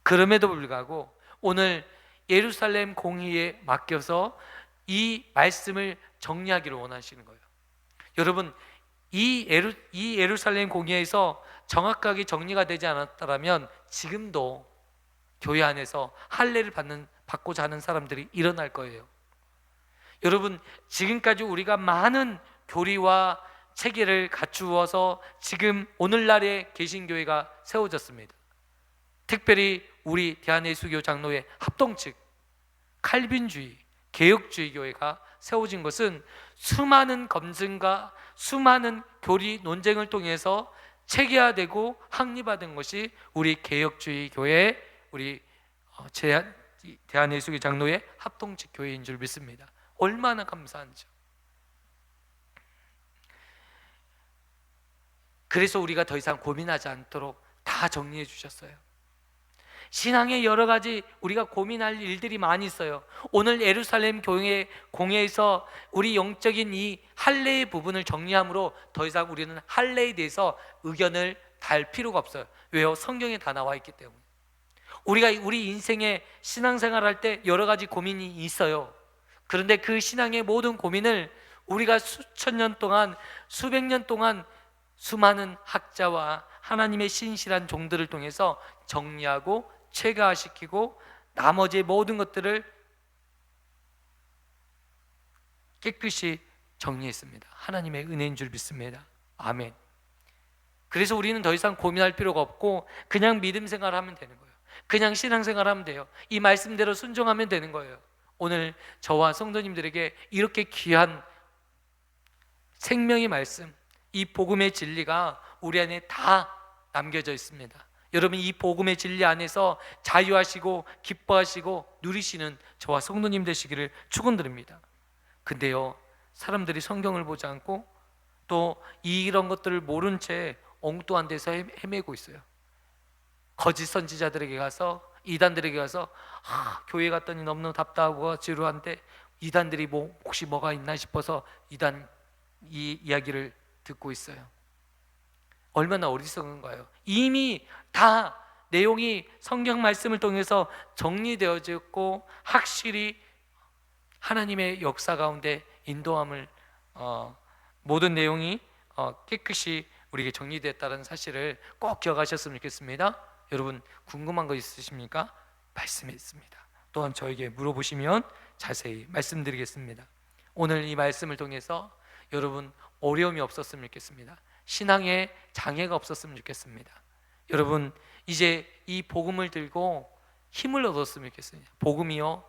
그럼에도 불구하고 오늘 예루살렘 공의에 맡겨서 이 말씀을 정리하기를 원하시는 거예요. 여러분, 이 예루살렘 공의에서 정확하게 정리가 되지 않았다면 지금도 교회 안에서 할례를 받고자 하는 사람들이 일어날 거예요. 여러분, 지금까지 우리가 많은 교리와 체계를 갖추어서 지금 오늘날의 개신교회가 세워졌습니다. 특별히 우리 대한예수교 장로회 합동측 칼빈주의, 개혁주의 교회가 세워진 것은 수많은 검증과 수많은 교리 논쟁을 통해서 체계화되고 확립화된 것이 우리 개혁주의 교회, 우리 대한예수교 장로회 합동측 교회인 줄 믿습니다. 얼마나 감사한지요. 그래서 우리가 더 이상 고민하지 않도록 다 정리해 주셨어요. 신앙에 여러 가지 우리가 고민할 일들이 많이 있어요. 오늘 예루살렘 교회 공회에서 우리 영적인 이 할례의 부분을 정리함으로 더 이상 우리는 할례에 대해서 의견을 달 필요가 없어요. 왜요? 성경에 다 나와 있기 때문에. 우리가 우리 인생에 신앙생활 할 때 여러 가지 고민이 있어요. 그런데 그 신앙의 모든 고민을 우리가 수천 년 동안, 수백 년 동안 수많은 학자와 하나님의 신실한 종들을 통해서 정리하고 체계화시키고 나머지 모든 것들을 깨끗이 정리했습니다. 하나님의 은혜인 줄 믿습니다. 아멘. 그래서 우리는 더 이상 고민할 필요가 없고 그냥 믿음 생활하면 되는 거예요. 그냥 신앙생활하면 돼요. 이 말씀대로 순종하면 되는 거예요. 오늘 저와 성도님들에게 이렇게 귀한 생명의 말씀, 이 복음의 진리가 우리 안에 다 남겨져 있습니다. 여러분, 이 복음의 진리 안에서 자유하시고 기뻐하시고 누리시는 저와 성도님 되시기를 축원드립니다. 근데요, 사람들이 성경을 보지 않고 또 이런 것들을 모른 채 엉뚱한 데서 헤매고 있어요. 거짓 선지자들에게 가서, 이단들에게 가서 교회 갔더니 너무너무 답답하고 지루한데 이단들이 혹시 뭐가 있나 싶어서 이단 이 이야기를 듣고 있어요. 얼마나 어리석은가요? 이미 다 내용이 성경 말씀을 통해서 정리되어졌고 확실히 하나님의 역사 가운데 인도함을 모든 내용이 깨끗이 우리에게 정리됐다는 사실을 꼭 기억하셨으면 좋겠습니다. 여러분, 궁금한 거 있으십니까? 말씀에 있습니다. 또한 저에게 물어보시면 자세히 말씀드리겠습니다. 오늘 이 말씀을 통해서 여러분 어려움이 없었으면 좋겠습니다. 신앙에 장애가 없었으면 좋겠습니다. 여러분, 이제 이 복음을 들고 힘을 얻었으면 좋겠습니다. 복음이요,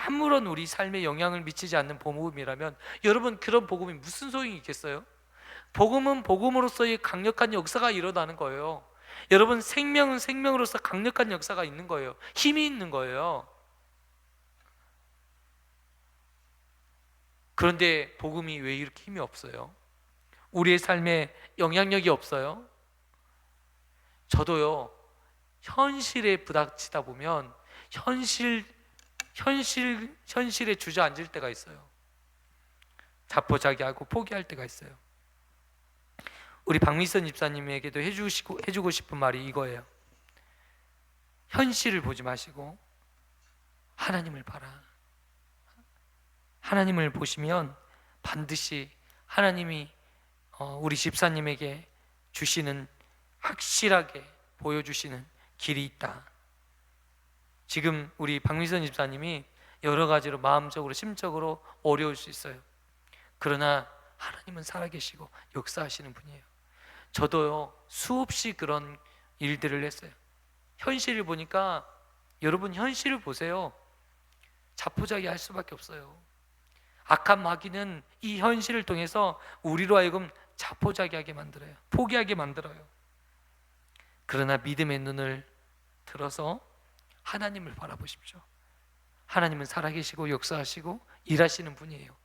아무런 우리 삶에 영향을 미치지 않는 복음이라면 여러분, 그런 복음이 무슨 소용이 있겠어요? 복음은 복음으로서의 강력한 역사가 일어나는 거예요. 여러분, 생명은 생명으로서 강력한 역사가 있는 거예요. 힘이 있는 거예요. 그런데 복음이 왜 이렇게 힘이 없어요? 우리의 삶에 영향력이 없어요? 저도요, 현실에 부닥치다 보면 현실에 주저앉을 때가 있어요. 자포자기하고 포기할 때가 있어요. 우리 박미선 집사님에게도 해주고 싶은 말이 이거예요. 현실을 보지 마시고 하나님을 봐라. 하나님을 보시면 반드시 하나님이 우리 집사님에게 주시는, 확실하게 보여주시는 길이 있다. 지금 우리 박미선 집사님이 여러 가지로 마음적으로 심적으로 어려울 수 있어요. 그러나 하나님은 살아계시고 역사하시는 분이에요. 저도요, 수없이 그런 일들을 했어요. 현실을 보니까, 여러분 현실을 보세요. 자포자기 할 수밖에 없어요. 악한 마귀는 이 현실을 통해서 우리로 하여금 자포자기하게 만들어요. 포기하게 만들어요. 그러나 믿음의 눈을 들어서 하나님을 바라보십시오. 하나님은 살아계시고 역사하시고 일하시는 분이에요.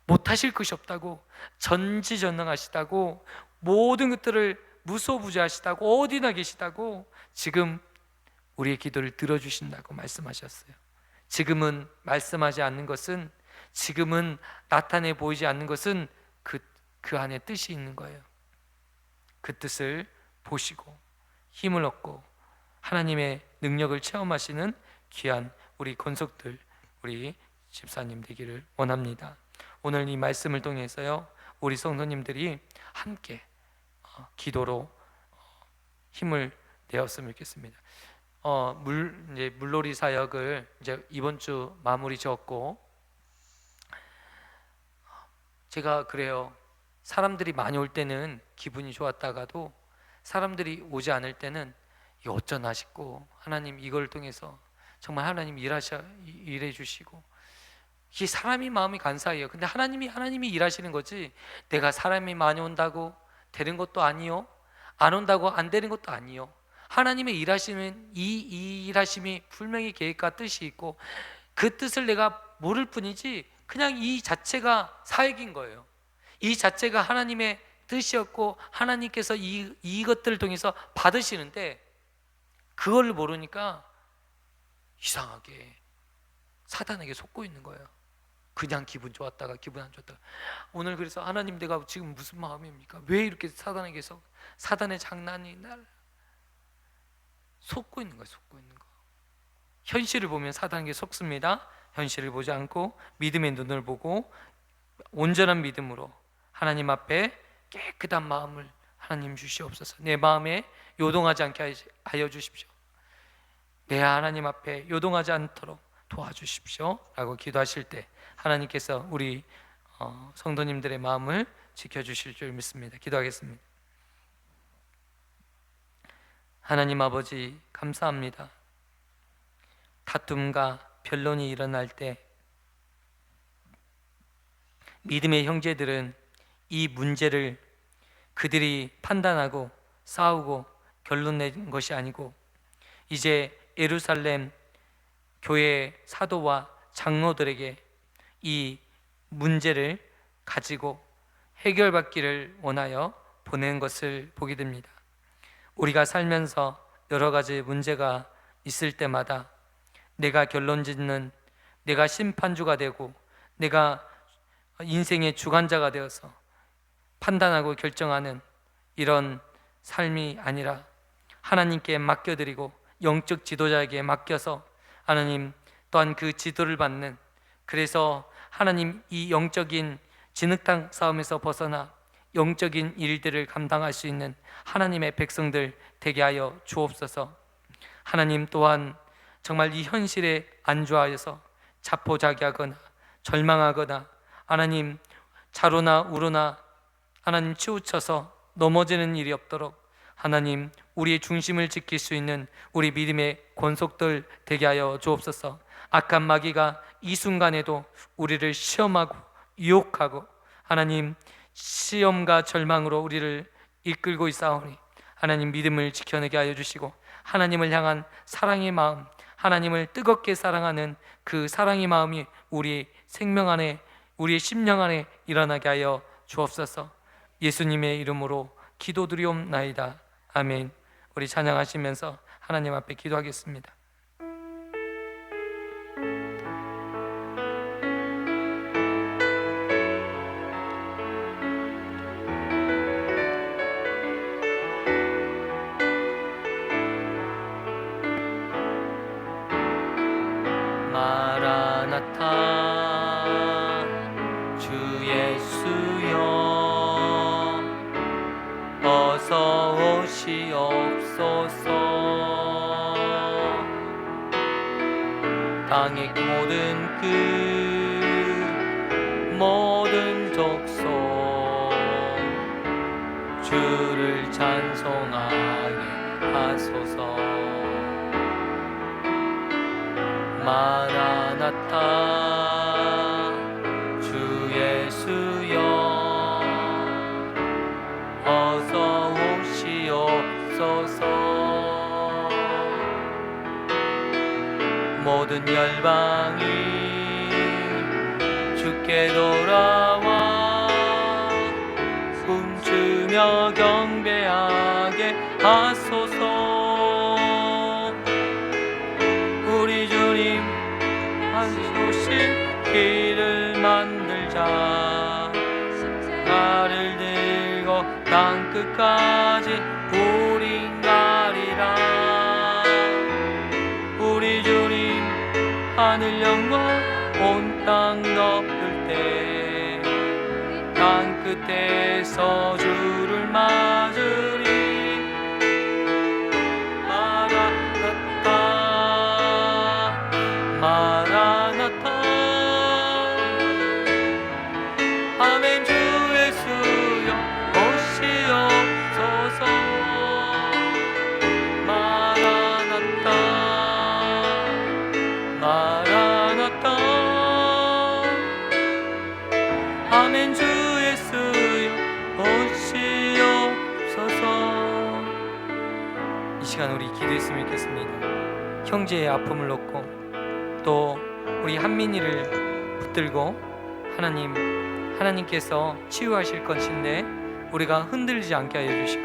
못하실 것이 없다고, 전지전능하시다고, 모든 것들을 무소부재하시다고, 어디나 계시다고, 지금 우리의 기도를 들어주신다고 말씀하셨어요. 지금은 말씀하지 않는 것은, 지금은 나타내 보이지 않는 것은 그 안에 뜻이 있는 거예요. 그 뜻을 보시고 힘을 얻고 하나님의 능력을 체험하시는 귀한 우리 권속들, 우리 집사님 되기를 원합니다. 오늘 이 말씀을 통해서요, 우리 성도님들이 함께 기도로 힘을 내었으면 좋겠습니다. 이제 물놀이 사역을 이제 이번 주 마무리 지었고, 제가 그래요. 사람들이 많이 올 때는 기분이 좋았다가도 사람들이 오지 않을 때는 이 어쩌나 싶고, 하나님 이걸 통해서 정말 하나님 일해 주시고, 이게 사람이 마음이 간사해요. 근데 하나님이 일하시는 거지, 내가 사람이 많이 온다고 되는 것도 아니요, 안 온다고 안 되는 것도 아니요. 하나님의 일하시면 이 일하심이 분명히 계획과 뜻이 있고, 그 뜻을 내가 모를 뿐이지 그냥 이 자체가 사역인 거예요. 이 자체가 하나님의 뜻이었고 하나님께서 이것들을 통해서 받으시는데, 그걸 모르니까 이상하게 사단에게 속고 있는 거예요. 그냥 기분 좋았다가 기분 안 좋았다가. 오늘 그래서 하나님, 내가 지금 무슨 마음입니까? 왜 이렇게 사단에게서, 사단의 장난이 날 속고 있는 거예요. 속고 있는 거. 현실을 보면 사단에게 속습니다. 현실을 보지 않고 믿음의 눈을 보고 온전한 믿음으로 하나님 앞에 깨끗한 마음을 하나님 주시옵소서. 내 마음에 요동하지 않게 하여 주십시오. 내 하나님 앞에 요동하지 않도록 도와주십시오 라고 기도하실 때 하나님께서 우리 성도님들의 마음을 지켜주실 줄 믿습니다. 기도하겠습니다. 하나님 아버지, 감사합니다. 다툼과 변론이 일어날 때 믿음의 형제들은 이 문제를 그들이 판단하고 싸우고 결론 낸 것이 아니고, 이제 예루살렘 교회 사도와 장로들에게 이 문제를 가지고 해결받기를 원하여 보낸 것을 보게 됩니다. 우리가 살면서 여러 가지 문제가 있을 때마다 내가 결론 짓는, 내가 심판주가 되고 내가 인생의 주관자가 되어서 판단하고 결정하는 이런 삶이 아니라 하나님께 맡겨드리고 영적 지도자에게 맡겨서 하나님 또한 그 지도를 받는, 그래서 하나님 이 영적인 진흙탕 싸움에서 벗어나 영적인 일들을 감당할 수 있는 하나님의 백성들 되게 하여 주옵소서. 하나님 또한 정말 이 현실에 안주하여서 자포자기하거나 절망하거나 하나님 좌로나 우로나 하나님 치우쳐서 넘어지는 일이 없도록 하나님 우리의 중심을 지킬 수 있는 우리 믿음의 권속들 되게 하여 주옵소서. 악한 마귀가 이 순간에도 우리를 시험하고 유혹하고 하나님 시험과 절망으로 우리를 이끌고 있사오니 하나님 믿음을 지켜내게 하여 주시고, 하나님을 향한 사랑의 마음, 하나님을 뜨겁게 사랑하는 그 사랑의 마음이 우리 생명 안에, 우리의 심령 안에 일어나게 하여 주옵소서. 예수님의 이름으로 기도드리옵나이다. 아멘. 우리 찬양하시면서 하나님 앞에 기도하겠습니다. 마라나타 주 예수여 어서 오시옵소서. 땅의 모든 끝 모든 족속 주를 찬송하게 하소서. 마라나타 주 예수여 어서 오시옵소서. 모든 열방이 주께 돌아와 춤추며 경배하게 하소서. 우리 주님 하소실 길을 만들자. 나를 들고 땅끝까지 우린 가리라. 우리 주님 하늘 영광 온 땅 덮을 때 땅끝에서 주를 맞으리. 마라나타 아멘. 주 예수여 오시옵소서. 마라나타 마라나타 아멘. 주 예수여 오시옵소서. 이 시간 우리 기도했으면 좋겠습니다. 형제의 아픔을 놓고 또 우리 한민이를 붙들고 하나님께서 치유하실 것인데 우리가 흔들리지 않게 하여 주시고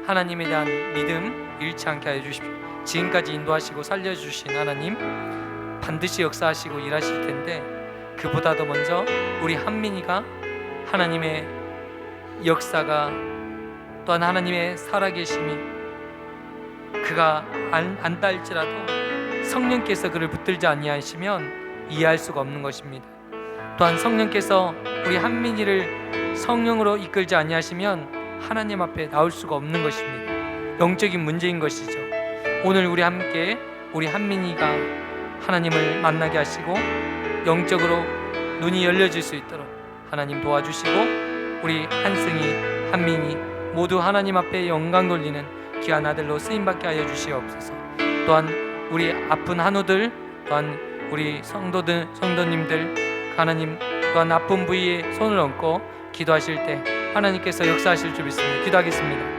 하나님에 대한 믿음 잃지 않게 하여 주십시오. 지금까지 인도하시고 살려주신 하나님 반드시 역사하시고 일하실 텐데 그보다도 먼저 우리 한민이가 하나님의 역사가 또한 하나님의 살아계심이 그가 안다 할지라도 성령께서 그를 붙들지 아니하시면 이해할 수가 없는 것입니다. 또한 성령께서 우리 한민이를 성령으로 이끌지 아니하시면 하나님 앞에 나올 수가 없는 것입니다. 영적인 문제인 것이죠. 오늘 우리 함께 우리 한민이가 하나님을 만나게 하시고 영적으로 눈이 열려질 수 있도록 하나님 도와주시고 우리 한승이, 한민이 모두 하나님 앞에 영광 돌리는 귀한 아들로 쓰임받게 하여 주시옵소서. 또한 우리 아픈 한우들 또한 우리 성도님들 하나님 또한 아픈 부위에 손을 얹고 기도하실 때 하나님께서 역사하실 줄 믿습니다. 기도하겠습니다.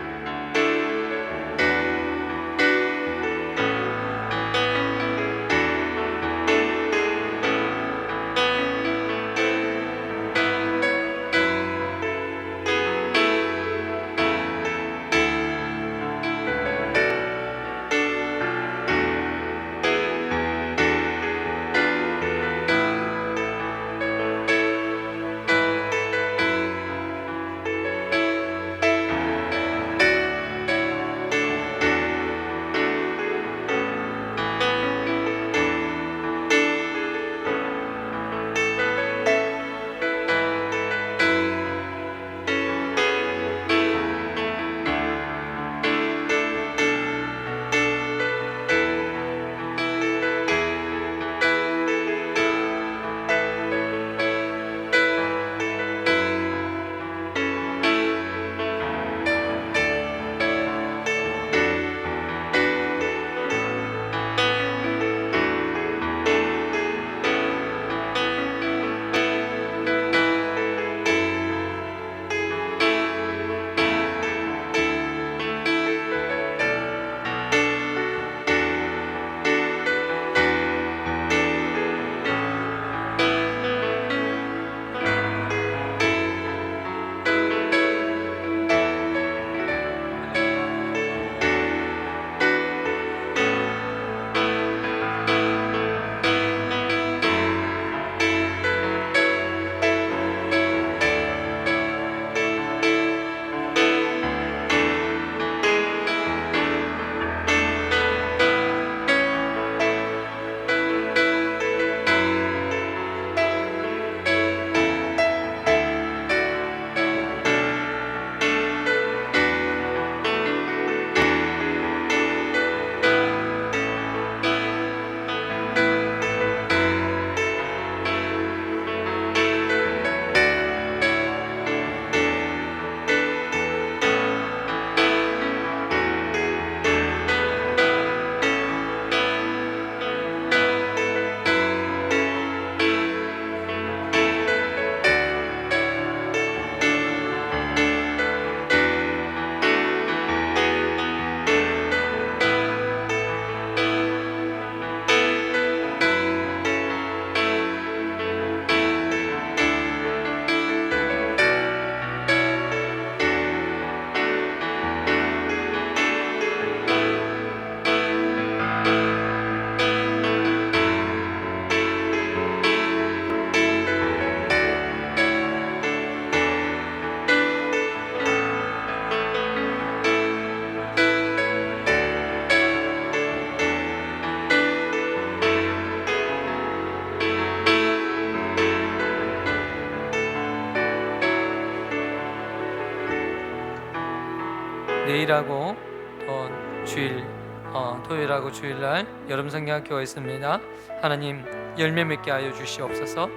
토요일하고 토요일하고 주일날 여름 성경학교가 있습니다. 하나님 열매 맺게 하여 주시옵소서.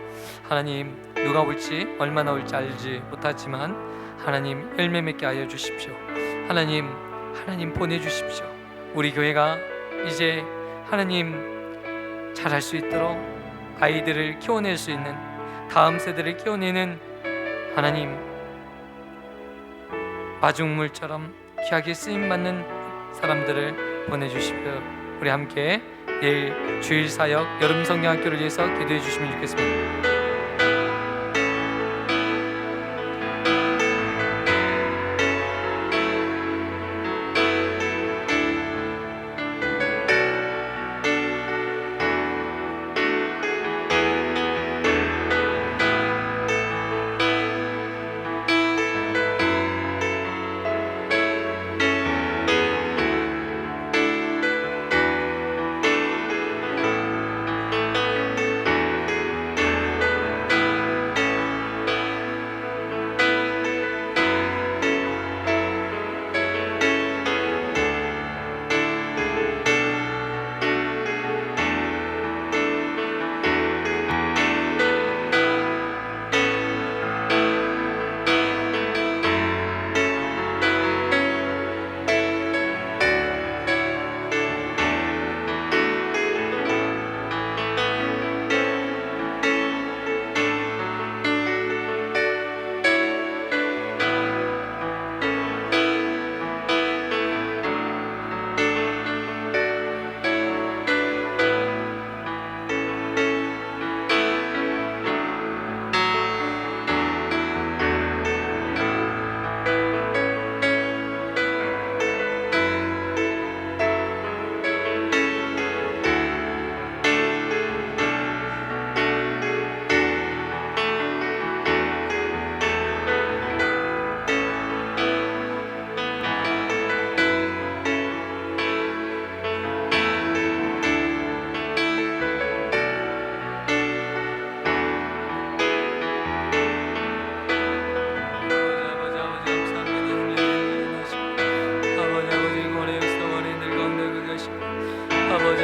하나님 누가 올지 얼마나 올지 알지 못하지만 하나님 열매 맺게 하여 주십시오. 하나님 보내주십시오. 우리 교회가 이제 하나님 잘할 수 있도록 아이들을 키워낼 수 있는, 다음 세대를 키워내는 하나님 마중물처럼 귀하게 쓰임받는 사람들을 보내주십시오. 우리 함께 내일 주일 사역 여름 성경학교를 위해서 기도해 주시면 좋겠습니다.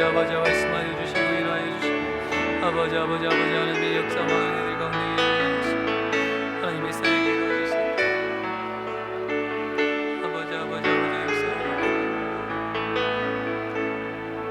아버지 말씀하여 주시고 일하여 주시고 아버지 하나님의 역사 많은 이들 가운데 일어나시고 하나님의 세력에 이루어주시고 아버지 역사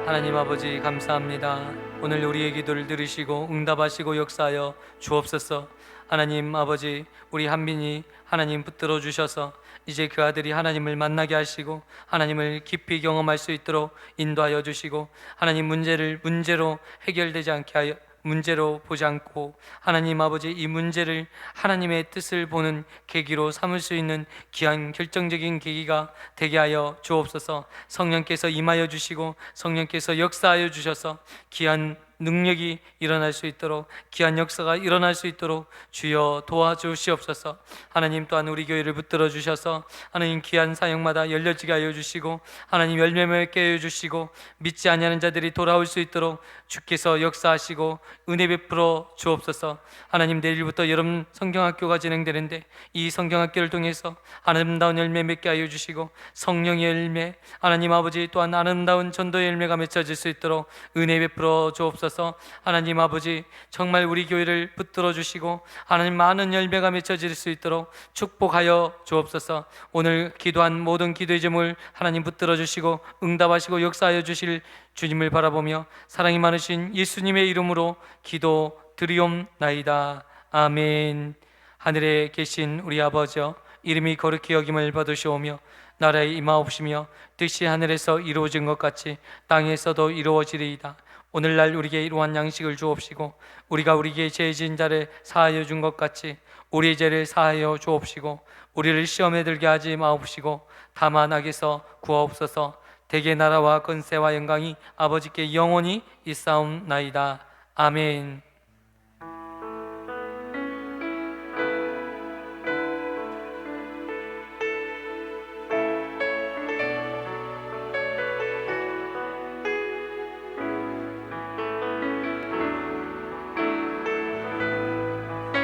하나님 아버지 감사합니다. 오늘 우리의 기도를 들으시고 응답하시고 역사하여 주옵소서. 하나님 아버지 우리 한빈이 하나님 붙들어 주셔서 이제 그 아들이 하나님을 만나게 하시고 하나님을 깊이 경험할 수 있도록 인도하여 주시고 하나님 문제로 해결되지 않게 하여 문제로 보지 않고 하나님 아버지 이 문제를 하나님의 뜻을 보는 계기로 삼을 수 있는 귀한 결정적인 계기가 되게 하여 주옵소서. 성령께서 임하여 주시고 성령께서 역사하여 주셔서 귀한 능력이 일어날 수 있도록 귀한 역사가 일어날 수 있도록 주여 도와주시옵소서. 하나님 또한 우리 교회를 붙들어 주셔서 하나님 귀한 사역마다 열려지게 하여 주시고 하나님 열매 맺게 하여 주시고 믿지 아니하는 자들이 돌아올 수 있도록 주께서 역사하시고 은혜 베풀어 주옵소서. 하나님 내일부터 여름 성경학교가 진행되는데 이 성경학교를 통해서 아름다운 열매 맺게 하여 주시고 성령의 열매 하나님 아버지 또한 아름다운 전도의 열매가 맺혀질 수 있도록 은혜 베풀어 주옵소서. 하나님 아버지 정말 우리 교회를 붙들어 주시고 하나님 많은 열매가 맺혀질 수 있도록 축복하여 주옵소서. 오늘 기도한 모든 기도의 제물 하나님 붙들어 주시고 응답하시고 역사하여 주실 주님을 바라보며 사랑이 많으신 예수님의 이름으로 기도 드리옵나이다. 아멘. 하늘에 계신 우리 아버지여 이름이 거룩히 여김을 받으시오며 나라에 임하옵시며 뜻이 하늘에서 이루어진 것 같이 땅에서도 이루어지리이다. 오늘날 우리에게 이러한 양식을 주옵시고 우리가 우리에게 죄 지은 자를 사하여 준 것 같이 우리의 죄를 사하여 주옵시고 우리를 시험에 들게 하지 마옵시고 다만 악에서 구하옵소서. 대개 나라와 권세와 영광이 아버지께 영원히 있사옵나이다. 아멘.